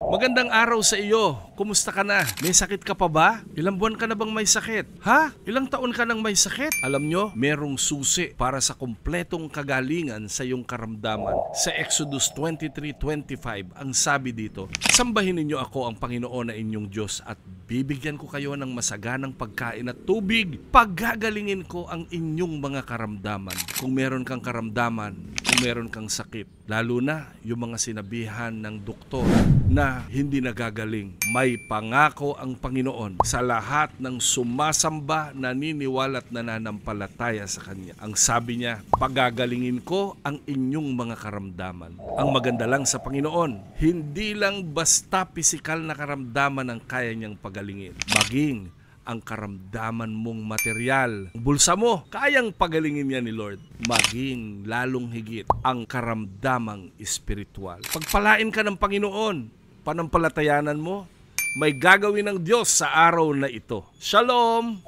Magandang araw sa iyo. Kumusta ka na? May sakit ka pa ba? Ilang buwan ka na bang may sakit? Ha? Ilang taon ka nang may sakit? Alam nyo, merong susi para sa kumpletong kagalingan sa iyong karamdaman. Sa Exodus 23:25, ang sabi dito, sambahin ninyo ako ang Panginoon na inyong Diyos at bibigyan ko kayo ng masaganang pagkain at tubig. Paggagalingin ko ang inyong mga karamdaman. Kung meron kang karamdaman, kung meron kang sakit, lalo na yung mga sinabihan ng doktor na hindi nagagaling, may pangako ang Panginoon sa lahat ng sumasamba, naniniwala at nananampalataya sa Kanya. Ang sabi niya, pagagalingin ko ang inyong mga karamdaman. Ang maganda lang sa Panginoon, hindi lang basta pisikal na karamdaman ang kaya niyang pagalingin. Maging ang karamdaman mong material, ang bulsa mo, kayang pagalingin niya ni Lord. Maging lalong higit ang karamdamang espiritual. Pagpalain ka ng Panginoon, panampalatayanan mo, may gagawin ng Diyos sa araw na ito. Shalom!